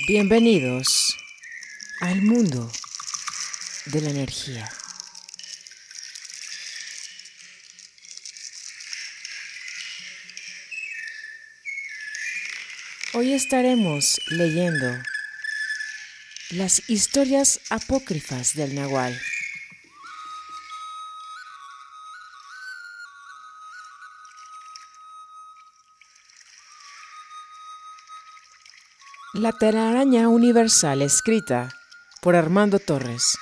Bienvenidos al mundo de la energía. Hoy estaremos leyendo las historias apócrifas del Nahual. La telaraña universal escrita por Armando Torres.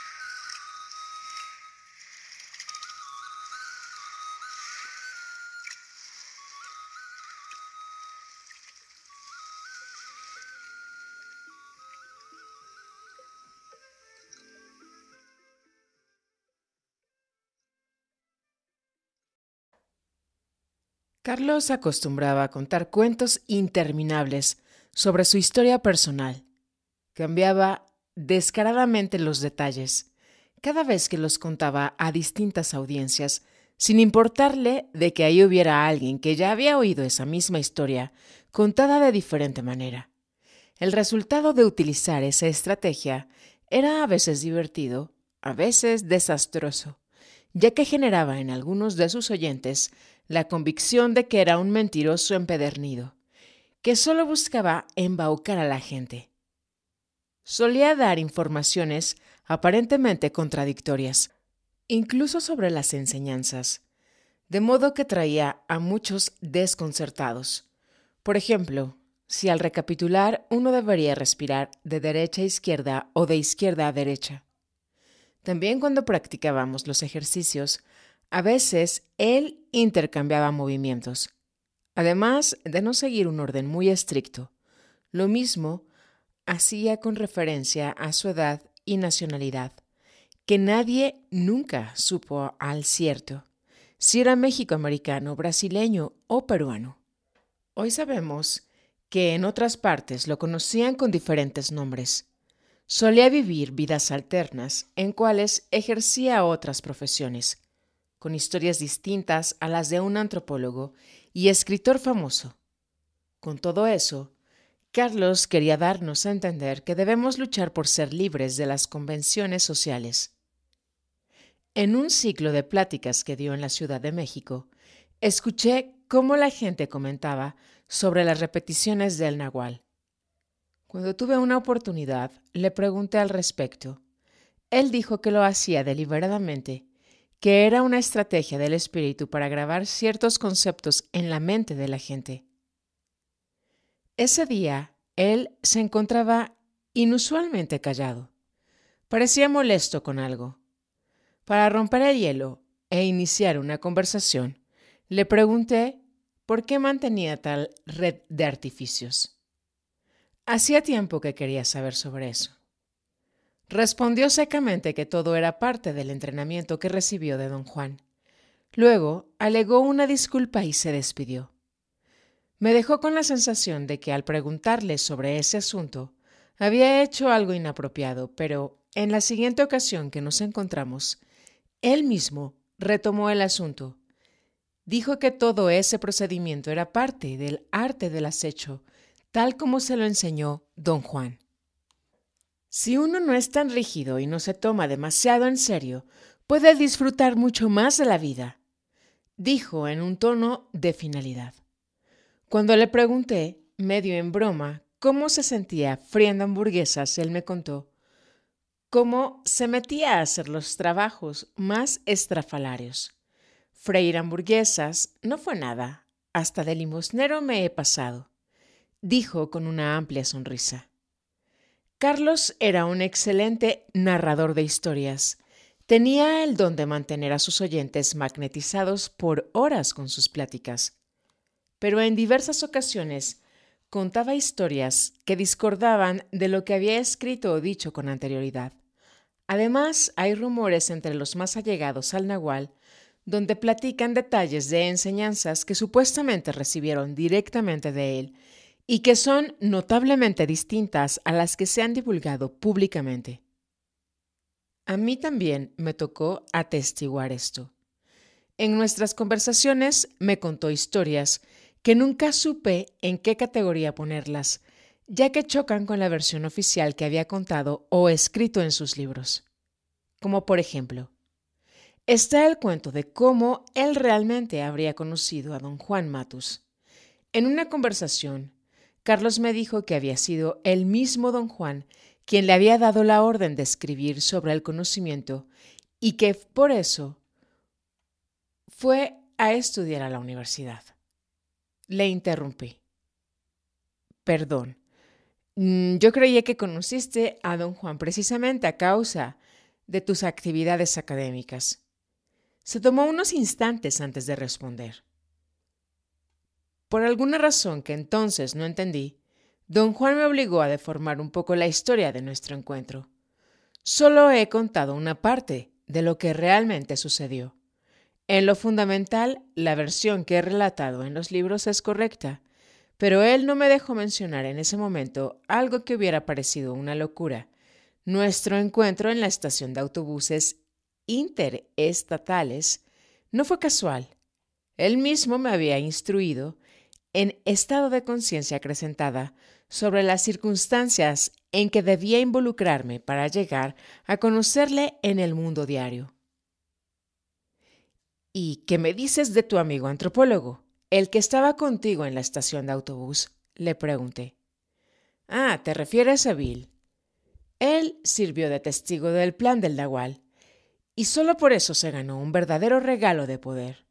Carlos acostumbraba a contar cuentos interminables sobre su historia personal. Cambiaba descaradamente los detalles cada vez que los contaba a distintas audiencias, sin importarle de que ahí hubiera alguien que ya había oído esa misma historia contada de diferente manera. El resultado de utilizar esa estrategia era a veces divertido, a veces desastroso, ya que generaba en algunos de sus oyentes la convicción de que era un mentiroso empedernido, que solo buscaba embaucar a la gente. Solía dar informaciones aparentemente contradictorias, incluso sobre las enseñanzas, de modo que traía a muchos desconcertados. Por ejemplo, si al recapitular uno debería respirar de derecha a izquierda o de izquierda a derecha. También cuando practicábamos los ejercicios, a veces él intercambiaba movimientos, además de no seguir un orden muy estricto. Lo mismo hacía con referencia a su edad y nacionalidad, que nadie nunca supo al cierto si era mexicoamericano, brasileño o peruano. Hoy sabemos que en otras partes lo conocían con diferentes nombres. Solía vivir vidas alternas en cuales ejercía otras profesiones, con historias distintas a las de un antropólogo y escritor famoso. Con todo eso, Carlos quería darnos a entender que debemos luchar por ser libres de las convenciones sociales. En un ciclo de pláticas que dio en la Ciudad de México, escuché cómo la gente comentaba sobre las repeticiones del Nahual. Cuando tuve una oportunidad, le pregunté al respecto. Él dijo que lo hacía deliberadamente, que era una estrategia del espíritu para grabar ciertos conceptos en la mente de la gente. Ese día, él se encontraba inusualmente callado. Parecía molesto con algo. Para romper el hielo e iniciar una conversación, le pregunté por qué mantenía tal red de artificios. Hacía tiempo que quería saber sobre eso. Respondió secamente que todo era parte del entrenamiento que recibió de don Juan. Luego alegó una disculpa y se despidió. Me dejó con la sensación de que al preguntarle sobre ese asunto había hecho algo inapropiado, pero en la siguiente ocasión que nos encontramos, él mismo retomó el asunto. Dijo que todo ese procedimiento era parte del arte del acecho, tal como se lo enseñó don Juan. Si uno no es tan rígido y no se toma demasiado en serio, puede disfrutar mucho más de la vida, dijo en un tono de finalidad. Cuando le pregunté, medio en broma, cómo se sentía friendo hamburguesas, él me contó cómo se metía a hacer los trabajos más estrafalarios. Freír hamburguesas no fue nada, hasta de limosnero me he pasado, dijo con una amplia sonrisa. Carlos era un excelente narrador de historias. Tenía el don de mantener a sus oyentes magnetizados por horas con sus pláticas. Pero en diversas ocasiones contaba historias que discordaban de lo que había escrito o dicho con anterioridad. Además, hay rumores entre los más allegados al Nahual donde platican detalles de enseñanzas que supuestamente recibieron directamente de él y que son notablemente distintas a las que se han divulgado públicamente. A mí también me tocó atestiguar esto. En nuestras conversaciones me contó historias que nunca supe en qué categoría ponerlas, ya que chocan con la versión oficial que había contado o escrito en sus libros. Como por ejemplo, está el cuento de cómo él realmente habría conocido a don Juan Matus. En una conversación, Carlos me dijo que había sido el mismo don Juan quien le había dado la orden de escribir sobre el conocimiento y que por eso fue a estudiar a la universidad. Le interrumpí. Perdón, yo creía que conociste a don Juan precisamente a causa de tus actividades académicas. Se tomó unos instantes antes de responder. Por alguna razón que entonces no entendí, don Juan me obligó a deformar un poco la historia de nuestro encuentro. Solo he contado una parte de lo que realmente sucedió. En lo fundamental, la versión que he relatado en los libros es correcta, pero él no me dejó mencionar en ese momento algo que hubiera parecido una locura. Nuestro encuentro en la estación de autobuses interestatales no fue casual. Él mismo me había instruido en estado de conciencia acrecentada sobre las circunstancias en que debía involucrarme para llegar a conocerle en el mundo diario. ¿Y qué me dices de tu amigo antropólogo, el que estaba contigo en la estación de autobús?, le pregunté. Ah, ¿te refieres a Bill? Él sirvió de testigo del plan del Nagual, y solo por eso se ganó un verdadero regalo de poder.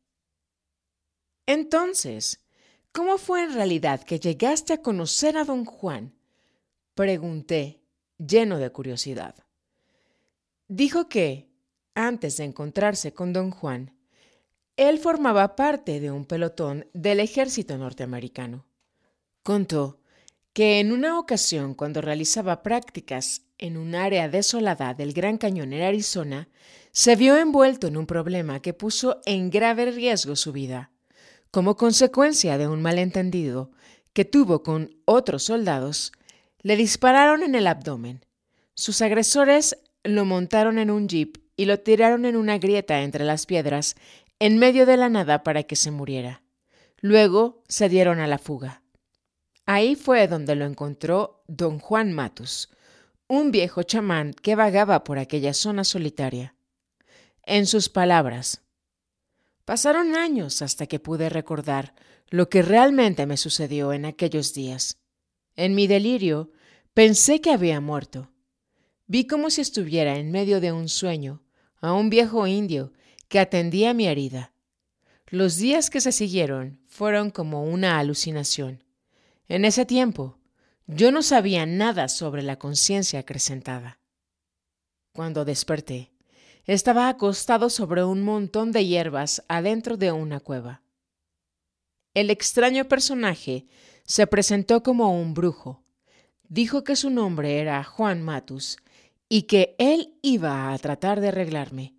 Entonces, ¿cómo fue en realidad que llegaste a conocer a don Juan?, pregunté, lleno de curiosidad. Dijo que, antes de encontrarse con don Juan, él formaba parte de un pelotón del ejército norteamericano. Contó que en una ocasión, cuando realizaba prácticas en un área desolada del Gran Cañón en Arizona, se vio envuelto en un problema que puso en grave riesgo su vida. Como consecuencia de un malentendido que tuvo con otros soldados, le dispararon en el abdomen. Sus agresores lo montaron en un jeep y lo tiraron en una grieta entre las piedras en medio de la nada para que se muriera. Luego se dieron a la fuga. Ahí fue donde lo encontró don Juan Matus, un viejo chamán que vagaba por aquella zona solitaria. En sus palabras, pasaron años hasta que pude recordar lo que realmente me sucedió en aquellos días. En mi delirio, pensé que había muerto. Vi como si estuviera en medio de un sueño a un viejo indio que atendía mi herida. Los días que se siguieron fueron como una alucinación. En ese tiempo, yo no sabía nada sobre la conciencia acrecentada. Cuando desperté, estaba acostado sobre un montón de hierbas adentro de una cueva. El extraño personaje se presentó como un brujo. Dijo que su nombre era Juan Matus y que él iba a tratar de arreglarme,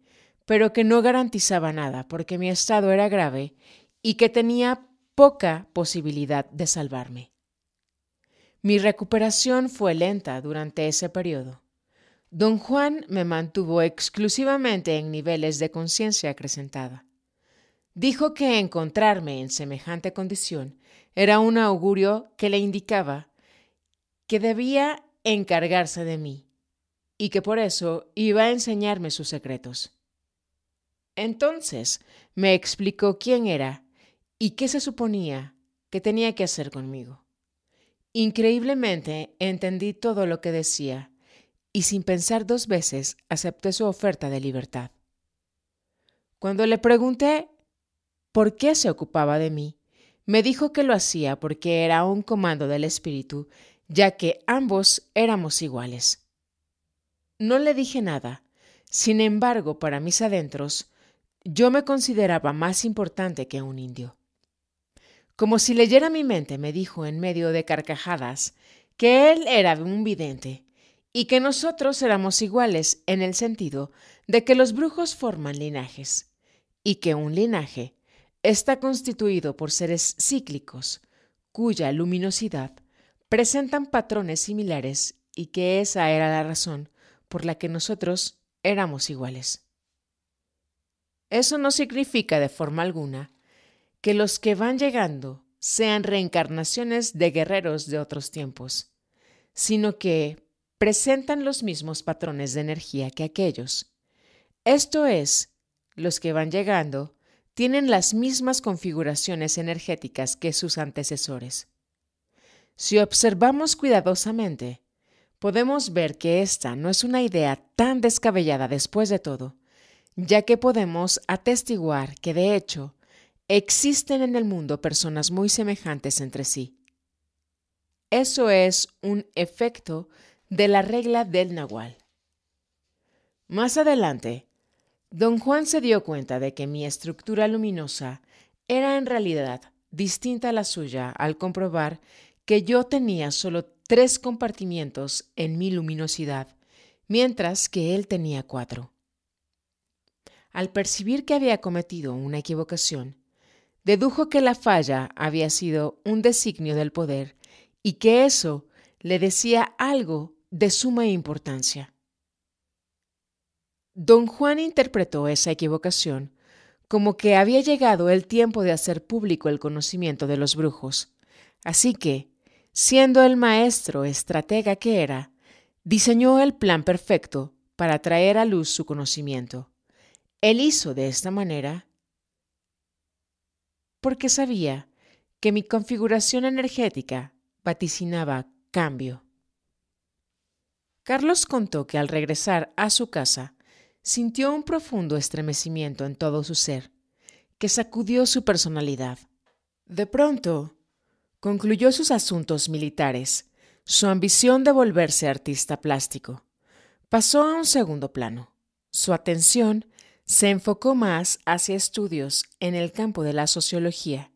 pero que no garantizaba nada porque mi estado era grave y que tenía poca posibilidad de salvarme. Mi recuperación fue lenta durante ese periodo. Don Juan me mantuvo exclusivamente en niveles de conciencia acrecentada. Dijo que encontrarme en semejante condición era un augurio que le indicaba que debía encargarse de mí y que por eso iba a enseñarme sus secretos. Entonces me explicó quién era y qué se suponía que tenía que hacer conmigo. Increíblemente entendí todo lo que decía y sin pensar dos veces acepté su oferta de libertad. Cuando le pregunté por qué se ocupaba de mí, me dijo que lo hacía porque era un comando del espíritu, ya que ambos éramos iguales. No le dije nada. Sin embargo, para mis adentros, yo me consideraba más importante que un indio. Como si leyera mi mente, me dijo en medio de carcajadas que él era un vidente y que nosotros éramos iguales en el sentido de que los brujos forman linajes y que un linaje está constituido por seres cíclicos cuya luminosidad presentan patrones similares y que esa era la razón por la que nosotros éramos iguales. Eso no significa de forma alguna que los que van llegando sean reencarnaciones de guerreros de otros tiempos. sino que presentan los mismos patrones de energía que aquellos. Esto es, los que van llegando tienen las mismas configuraciones energéticas que sus antecesores. Si observamos cuidadosamente, podemos ver que esta no es una idea tan descabellada después de todo, ya que podemos atestiguar que, de hecho, existen en el mundo personas muy semejantes entre sí. Eso es un efecto de la regla del Nahual. Más adelante, Don Juan se dio cuenta de que mi estructura luminosa era en realidad distinta a la suya al comprobar que yo tenía solo 3 compartimientos en mi luminosidad, mientras que él tenía 4. Al percibir que había cometido una equivocación, dedujo que la falla había sido un designio del poder y que eso le decía algo de suma importancia. Don Juan interpretó esa equivocación como que había llegado el tiempo de hacer público el conocimiento de los brujos, así que, siendo el maestro estratega que era, diseñó el plan perfecto para traer a luz su conocimiento. Él hizo de esta manera porque sabía que mi configuración energética vaticinaba cambio. Carlos contó que al regresar a su casa sintió un profundo estremecimiento en todo su ser, que sacudió su personalidad. De pronto, concluyó sus asuntos militares, su ambición de volverse artista plástico. Pasó a un segundo plano. Su atención se enfocó más hacia estudios en el campo de la sociología.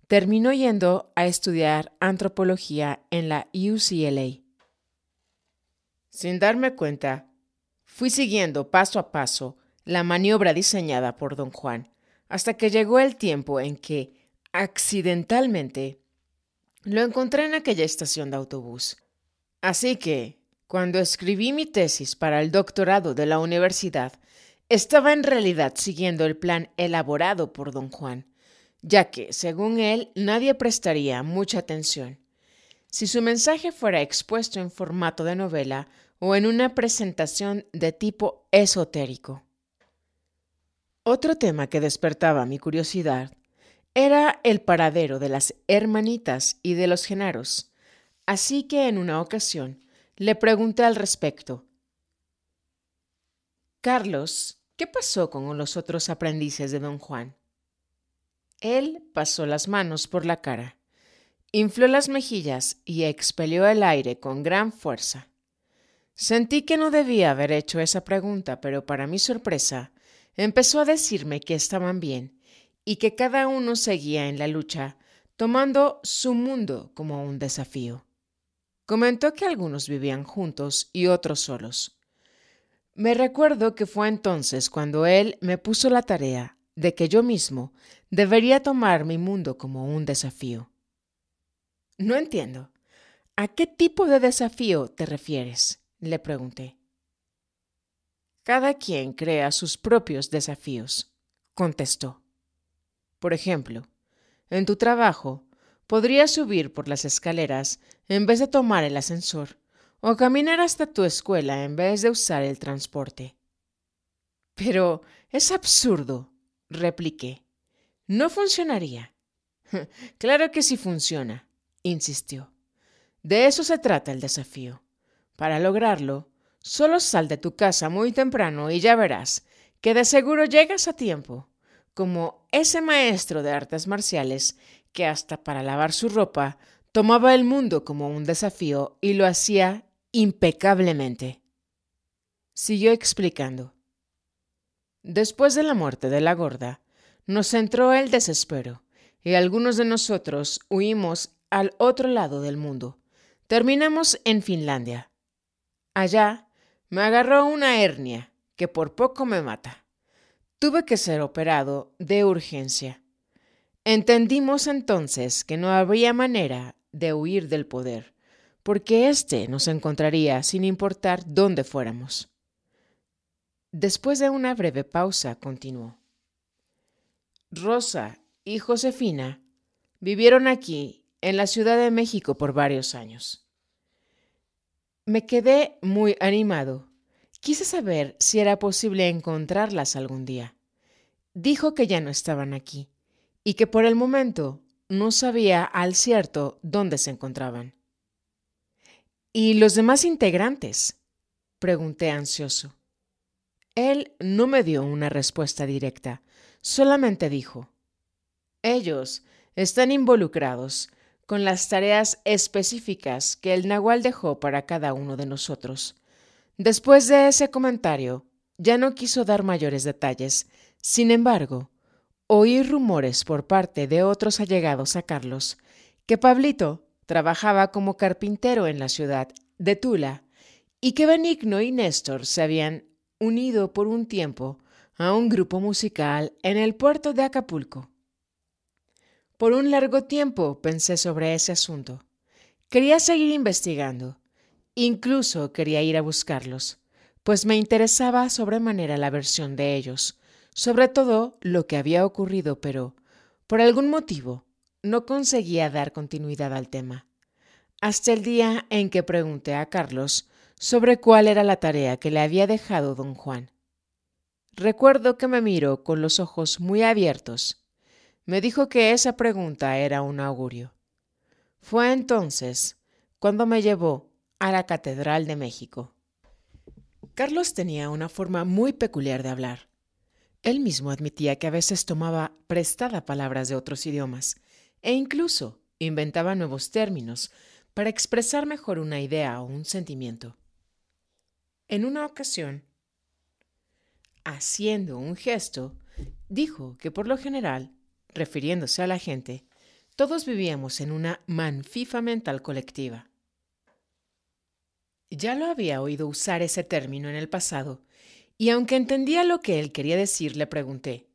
Terminó yendo a estudiar antropología en la UCLA. Sin darme cuenta, fui siguiendo paso a paso la maniobra diseñada por don Juan, hasta que llegó el tiempo en que, accidentalmente, lo encontré en aquella estación de autobús. Así que, cuando escribí mi tesis para el doctorado de la universidad, estaba en realidad siguiendo el plan elaborado por don Juan, ya que, según él, nadie prestaría mucha atención si su mensaje fuera expuesto en formato de novela o en una presentación de tipo esotérico. Otro tema que despertaba mi curiosidad era el paradero de las hermanitas y de los Genaros, así que en una ocasión le pregunté al respecto. Carlos, ¿qué pasó con los otros aprendices de don Juan? Él pasó las manos por la cara, infló las mejillas y expelió el aire con gran fuerza. Sentí que no debía haber hecho esa pregunta, pero para mi sorpresa, empezó a decirme que estaban bien y que cada uno seguía en la lucha, tomando su mundo como un desafío. Comentó que algunos vivían juntos y otros solos. Me recuerdo que fue entonces cuando él me puso la tarea de que yo mismo debería tomar mi mundo como un desafío. No entiendo. ¿A qué tipo de desafío te refieres?, le pregunté. Cada quien crea sus propios desafíos, contestó. Por ejemplo, en tu trabajo podrías subir por las escaleras en vez de tomar el ascensor o caminar hasta tu escuela en vez de usar el transporte. Pero es absurdo, repliqué. No funcionaría. Claro que sí funciona, insistió. De eso se trata el desafío. Para lograrlo, solo sal de tu casa muy temprano y ya verás que de seguro llegas a tiempo, como ese maestro de artes marciales que hasta para lavar su ropa tomaba el mundo como un desafío y lo hacía impecablemente. Siguió explicando. Después de la muerte de la gorda, nos entró el desespero y algunos de nosotros huimos al otro lado del mundo. Terminamos en Finlandia. Allá me agarró una hernia que por poco me mata. Tuve que ser operado de urgencia. Entendimos entonces que no habría manera de huir del poder, porque éste nos encontraría sin importar dónde fuéramos. Después de una breve pausa, continuó. Rosa y Josefina vivieron aquí, en la Ciudad de México, por varios años. Me quedé muy animado. Quise saber si era posible encontrarlas algún día. Dijo que ya no estaban aquí y que por el momento no sabía al cierto dónde se encontraban. ¿Y los demás integrantes?, pregunté ansioso. Él no me dio una respuesta directa, solamente dijo: ellos están involucrados con las tareas específicas que el Nahual dejó para cada uno de nosotros. Después de ese comentario, ya no quiso dar mayores detalles. Sin embargo, oí rumores por parte de otros allegados a Carlos que Pablito trabajaba como carpintero en la ciudad de Tula y que Benigno y Néstor se habían unido por un tiempo a un grupo musical en el puerto de Acapulco. Por un largo tiempo pensé sobre ese asunto. Quería seguir investigando. Incluso quería ir a buscarlos, pues me interesaba sobremanera la versión de ellos, sobre todo lo que había ocurrido, pero, por algún motivo, no conseguía dar continuidad al tema. Hasta el día en que pregunté a Carlos sobre cuál era la tarea que le había dejado don Juan. Recuerdo que me miró con los ojos muy abiertos. Me dijo que esa pregunta era un augurio. Fue entonces cuando me llevó a la Catedral de México. Carlos tenía una forma muy peculiar de hablar. Él mismo admitía que a veces tomaba prestada palabras de otros idiomas e incluso inventaba nuevos términos para expresar mejor una idea o un sentimiento. En una ocasión, haciendo un gesto, dijo que por lo general, refiriéndose a la gente, todos vivíamos en una manfifa mental colectiva. Ya lo había oído usar ese término en el pasado, y aunque entendía lo que él quería decir, le pregunté: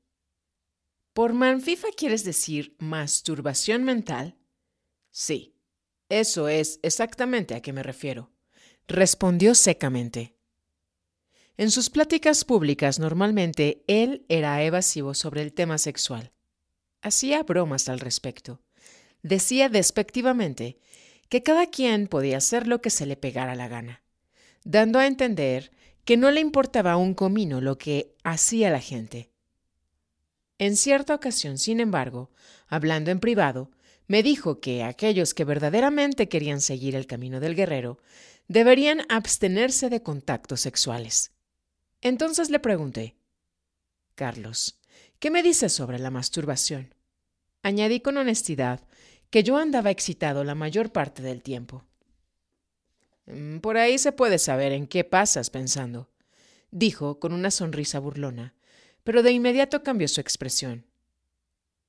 ¿por manfifa quieres decir masturbación mental? Sí, eso es exactamente a qué me refiero, respondió secamente. En sus pláticas públicas normalmente él era evasivo sobre el tema sexual. Hacía bromas al respecto. Decía despectivamente que cada quien podía hacer lo que se le pegara la gana, dando a entender que no le importaba un comino lo que hacía la gente. En cierta ocasión, sin embargo, hablando en privado, me dijo que aquellos que verdaderamente querían seguir el camino del guerrero deberían abstenerse de contactos sexuales. Entonces le pregunté: Carlos, ¿qué me dices sobre la masturbación? Añadí con honestidad que yo andaba excitado la mayor parte del tiempo. Por ahí se puede saber en qué pasas pensando, dijo con una sonrisa burlona, pero de inmediato cambió su expresión.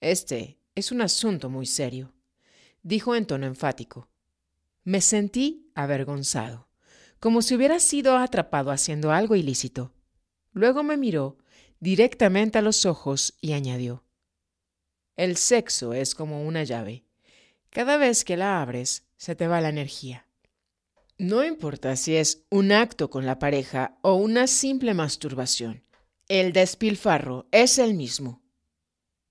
Este es un asunto muy serio, dijo en tono enfático. Me sentí avergonzado, como si hubiera sido atrapado haciendo algo ilícito. Luego me miró directamente a los ojos y añadió: el sexo es como una llave. Cada vez que la abres, se te va la energía. No importa si es un acto con la pareja o una simple masturbación, el despilfarro es el mismo.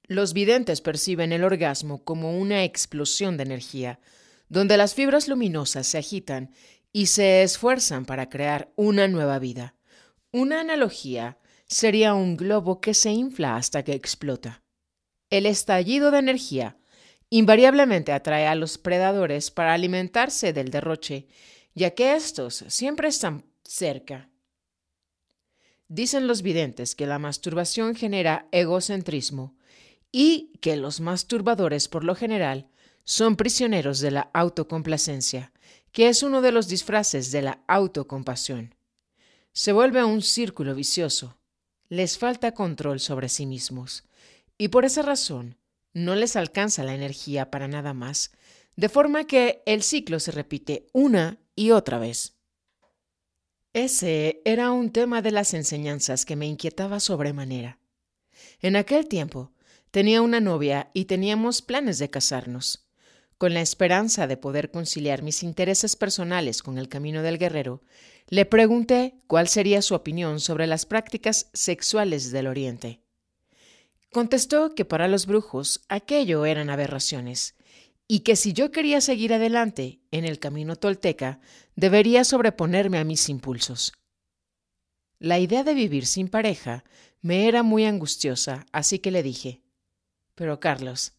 Los videntes perciben el orgasmo como una explosión de energía, donde las fibras luminosas se agitan y se esfuerzan para crear una nueva vida. Una analogía sería un globo que se infla hasta que explota. El estallido de energía invariablemente atrae a los predadores para alimentarse del derroche, ya que estos siempre están cerca. Dicen los videntes que la masturbación genera egocentrismo y que los masturbadores por lo general son prisioneros de la autocomplacencia, que es uno de los disfraces de la autocompasión. Se vuelve un círculo vicioso. Les falta control sobre sí mismos y por esa razón no les alcanza la energía para nada más, de forma que el ciclo se repite una y otra vez. Ese era un tema de las enseñanzas que me inquietaba sobremanera. En aquel tiempo tenía una novia y teníamos planes de casarnos. Con la esperanza de poder conciliar mis intereses personales con el camino del guerrero, le pregunté cuál sería su opinión sobre las prácticas sexuales del Oriente. Contestó que para los brujos aquello eran aberraciones y que si yo quería seguir adelante en el camino tolteca, debería sobreponerme a mis impulsos. La idea de vivir sin pareja me era muy angustiosa, así que le dije: pero Carlos,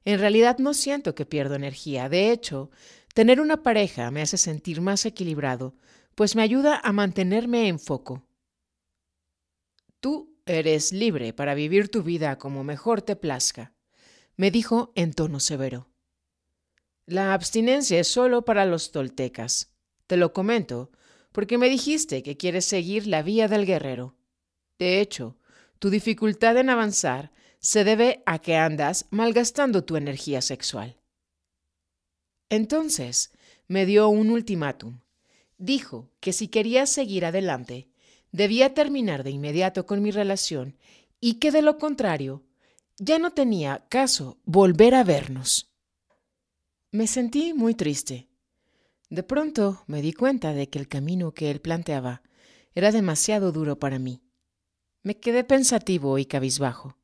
en realidad no siento que pierdo energía. De hecho, tener una pareja me hace sentir más equilibrado, pues me ayuda a mantenerme en foco. Tú eres libre para vivir tu vida como mejor te plazca, me dijo en tono severo. La abstinencia es solo para los toltecas. Te lo comento porque me dijiste que quieres seguir la vía del guerrero. De hecho, tu dificultad en avanzar se debe a que andas malgastando tu energía sexual. Entonces me dio un ultimátum. Dijo que si quería seguir adelante, debía terminar de inmediato con mi relación y que de lo contrario, ya no tenía caso volver a vernos. Me sentí muy triste. De pronto me di cuenta de que el camino que él planteaba era demasiado duro para mí. Me quedé pensativo y cabizbajo.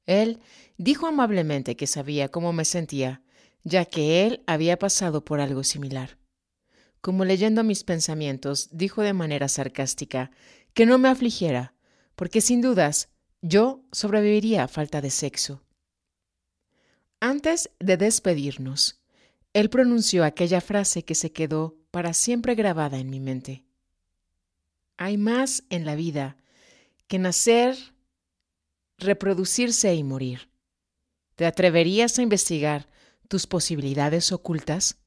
Él dijo amablemente que sabía cómo me sentía, ya que él había pasado por algo similar. Como leyendo mis pensamientos, dijo de manera sarcástica que no me afligiera, porque sin dudas yo sobreviviría a falta de sexo. Antes de despedirnos, él pronunció aquella frase que se quedó para siempre grabada en mi mente. Hay más en la vida que nacer, reproducirse y morir. ¿Te atreverías a investigar tus posibilidades ocultas?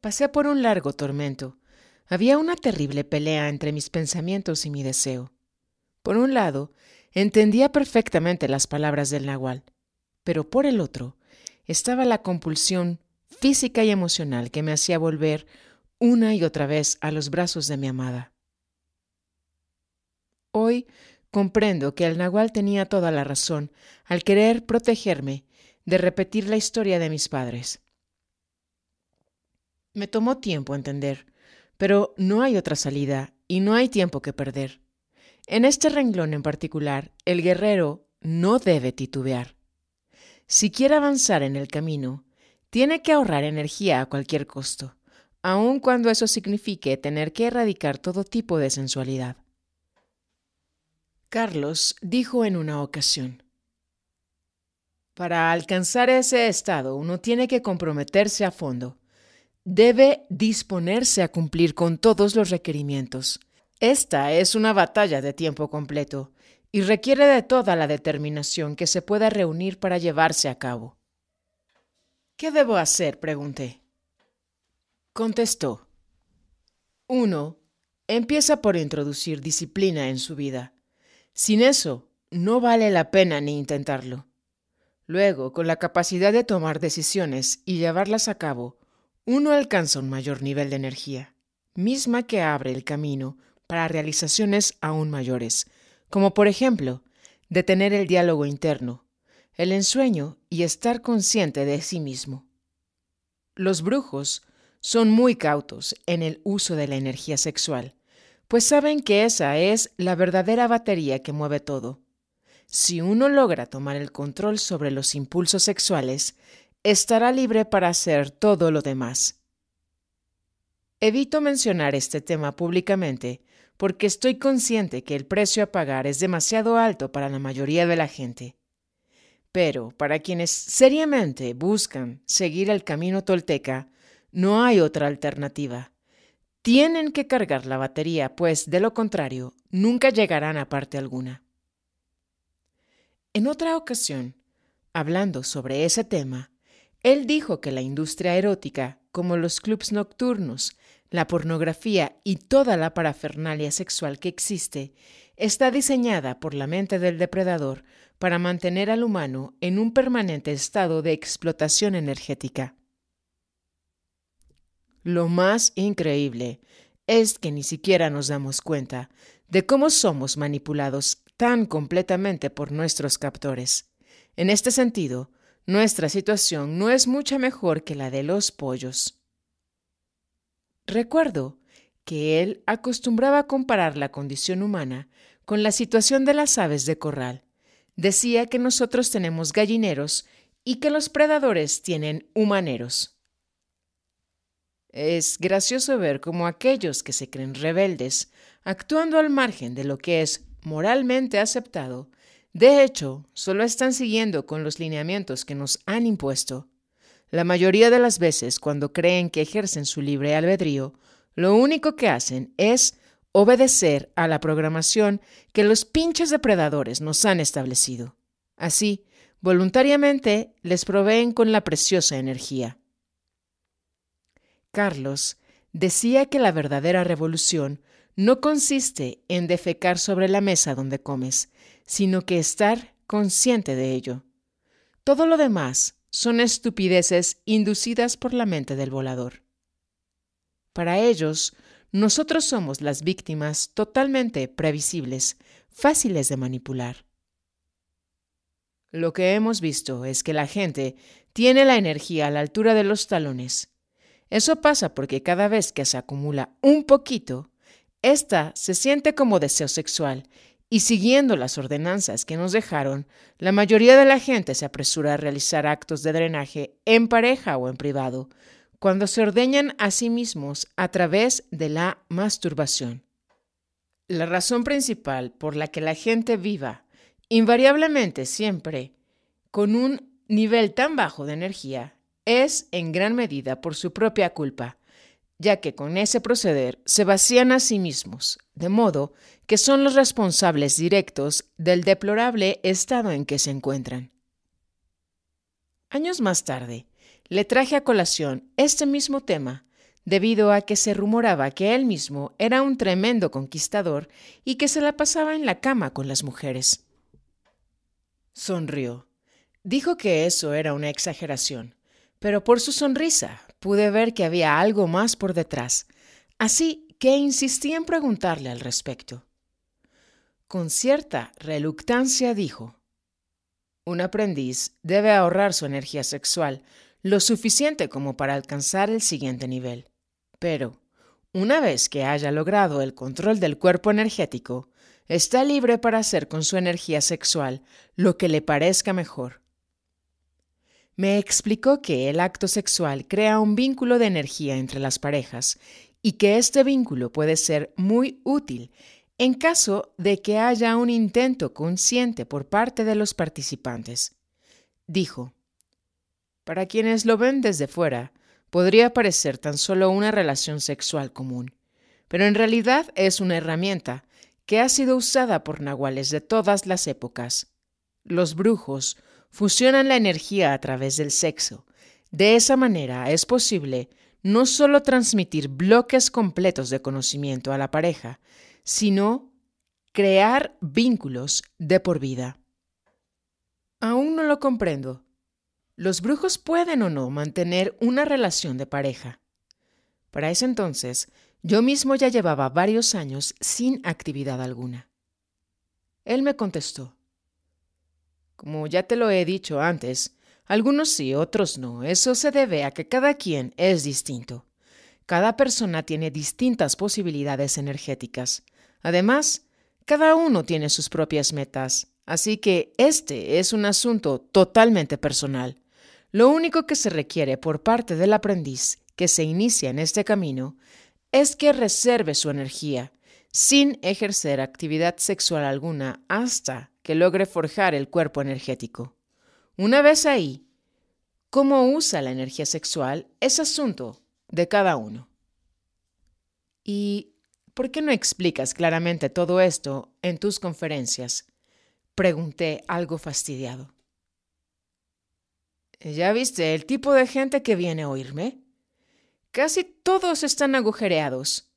Pasé por un largo tormento. Había una terrible pelea entre mis pensamientos y mi deseo. Por un lado, entendía perfectamente las palabras del nahual, pero por el otro, estaba la compulsión física y emocional que me hacía volver una y otra vez a los brazos de mi amada. Hoy comprendo que el nahual tenía toda la razón al querer protegerme de repetir la historia de mis padres. Me tomó tiempo entender, pero no hay otra salida y no hay tiempo que perder. En este renglón en particular, el guerrero no debe titubear. Si quiere avanzar en el camino, tiene que ahorrar energía a cualquier costo, aun cuando eso signifique tener que erradicar todo tipo de sensualidad. Carlos dijo en una ocasión: para alcanzar ese estado uno tiene que comprometerse a fondo. Debe disponerse a cumplir con todos los requerimientos. Esta es una batalla de tiempo completo y requiere de toda la determinación que se pueda reunir para llevarse a cabo. ¿Qué debo hacer?, pregunté. Contestó: 1. Empieza por introducir disciplina en su vida. Sin eso, no vale la pena ni intentarlo. Luego, con la capacidad de tomar decisiones y llevarlas a cabo, uno alcanza un mayor nivel de energía, misma que abre el camino para realizaciones aún mayores, como por ejemplo, detener el diálogo interno, el ensueño y estar consciente de sí mismo. Los brujos son muy cautos en el uso de la energía sexual, pues saben que esa es la verdadera batería que mueve todo. Si uno logra tomar el control sobre los impulsos sexuales, estará libre para hacer todo lo demás. Evito mencionar este tema públicamente porque estoy consciente que el precio a pagar es demasiado alto para la mayoría de la gente. Pero para quienes seriamente buscan seguir el camino tolteca, no hay otra alternativa. Tienen que cargar la batería, pues de lo contrario, nunca llegarán a parte alguna. En otra ocasión, hablando sobre ese tema, él dijo que la industria erótica, como los clubs nocturnos, la pornografía y toda la parafernalia sexual que existe, está diseñada por la mente del depredador para mantener al humano en un permanente estado de explotación energética. Lo más increíble es que ni siquiera nos damos cuenta de cómo somos manipulados tan completamente por nuestros captores. En este sentido, nuestra situación no es mucha mejor que la de los pollos. Recuerdo que él acostumbraba a comparar la condición humana con la situación de las aves de corral. Decía que nosotros tenemos gallineros y que los predadores tienen humaneros. Es gracioso ver cómo aquellos que se creen rebeldes, actuando al margen de lo que es moralmente aceptado, de hecho, solo están siguiendo con los lineamientos que nos han impuesto. La mayoría de las veces, cuando creen que ejercen su libre albedrío, lo único que hacen es obedecer a la programación que los pinches depredadores nos han establecido. Así, voluntariamente les proveen con la preciosa energía. Carlos decía que la verdadera revolución no consiste en defecar sobre la mesa donde comes, sino que estar consciente de ello. Todo lo demás son estupideces inducidas por la mente del volador. Para ellos, nosotros somos las víctimas totalmente previsibles, fáciles de manipular. Lo que hemos visto es que la gente tiene la energía a la altura de los talones. Eso pasa porque cada vez que se acumula un poquito, ésta se siente como deseo sexual y siguiendo las ordenanzas que nos dejaron, la mayoría de la gente se apresura a realizar actos de drenaje en pareja o en privado, cuando se ordeñan a sí mismos a través de la masturbación. La razón principal por la que la gente viva, invariablemente siempre, con un nivel tan bajo de energía, es en gran medida por su propia culpa, ya que con ese proceder se vacían a sí mismos, de modo que son los responsables directos del deplorable estado en que se encuentran. Años más tarde, le traje a colación este mismo tema, debido a que se rumoraba que él mismo era un tremendo conquistador y que se la pasaba en la cama con las mujeres. Sonrió. Dijo que eso era una exageración, pero por su sonrisa pude ver que había algo más por detrás, así que insistí en preguntarle al respecto. Con cierta reluctancia dijo: un aprendiz debe ahorrar su energía sexual lo suficiente como para alcanzar el siguiente nivel. Pero, una vez que haya logrado el control del cuerpo energético, está libre para hacer con su energía sexual lo que le parezca mejor. Me explicó que el acto sexual crea un vínculo de energía entre las parejas y que este vínculo puede ser muy útil en caso de que haya un intento consciente por parte de los participantes. Dijo: para quienes lo ven desde fuera, podría parecer tan solo una relación sexual común, pero en realidad es una herramienta que ha sido usada por nahuales de todas las épocas. Los brujos fusionan la energía a través del sexo. De esa manera es posible no solo transmitir bloques completos de conocimiento a la pareja, sino crear vínculos de por vida. Aún no lo comprendo. ¿Los brujos pueden o no mantener una relación de pareja? Para ese entonces, yo mismo ya llevaba varios años sin actividad alguna. Él me contestó: como ya te lo he dicho antes, algunos sí, otros no. Eso se debe a que cada quien es distinto. Cada persona tiene distintas posibilidades energéticas. Además, cada uno tiene sus propias metas, así que este es un asunto totalmente personal. Lo único que se requiere por parte del aprendiz que se inicia en este camino es que reserve su energía, sin ejercer actividad sexual alguna hasta que logre forjar el cuerpo energético. Una vez ahí, cómo usa la energía sexual es asunto de cada uno. ¿Y por qué no explicas claramente todo esto en tus conferencias?, pregunté algo fastidiado. ¿Ya viste el tipo de gente que viene a oírme? Casi todos están agujereados.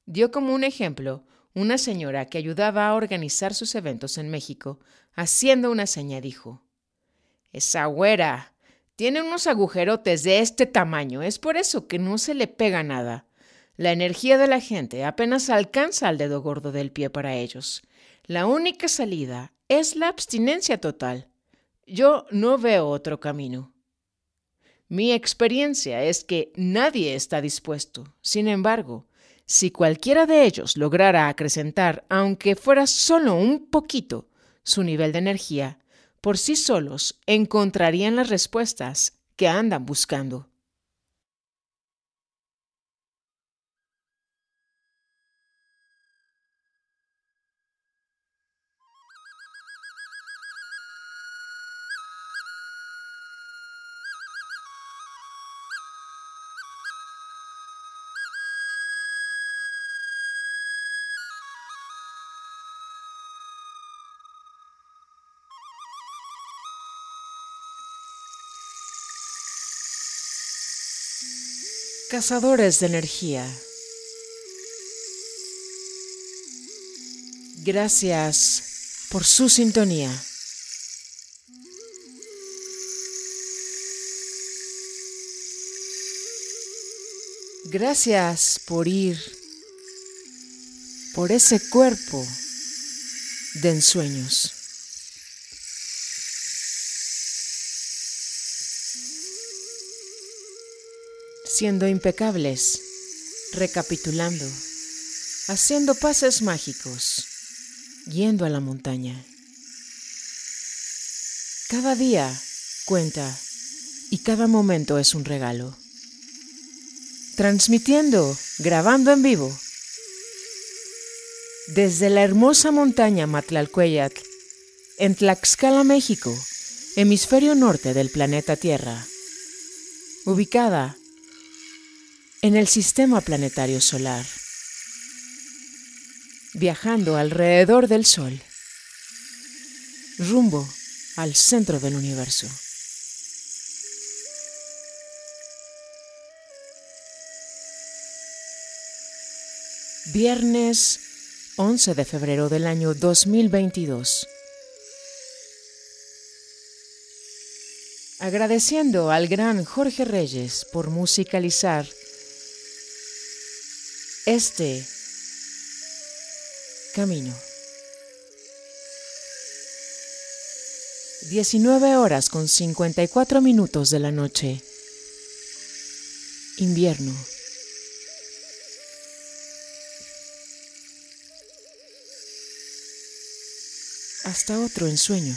Dio como un ejemplo una señora que ayudaba a organizar sus eventos en México. Haciendo una seña dijo: esa güera tiene unos agujerotes de este tamaño, es por eso que no se le pega nada. La energía de la gente apenas alcanza al dedo gordo del pie para ellos. La única salida es la abstinencia total. Yo no veo otro camino. Mi experiencia es que nadie está dispuesto. Sin embargo, si cualquiera de ellos lograra acrecentar, aunque fuera solo un poquito, su nivel de energía, por sí solos encontrarían las respuestas que andan buscando. Cazadores de energía, gracias por su sintonía. Gracias por ir por ese cuerpo de ensueños. Siendo impecables, recapitulando, haciendo pases mágicos, yendo a la montaña. Cada día cuenta y cada momento es un regalo. Transmitiendo, grabando en vivo, desde la hermosa montaña Matlalcueyatl, en Tlaxcala, México, hemisferio norte del planeta Tierra, ubicada en el sistema planetario solar, viajando alrededor del Sol, rumbo al centro del universo. Viernes 11 de febrero del año 2022. Agradeciendo al gran Jorge Reyes por musicalizar este camino. 19:54 de la noche. Invierno. Hasta otro ensueño.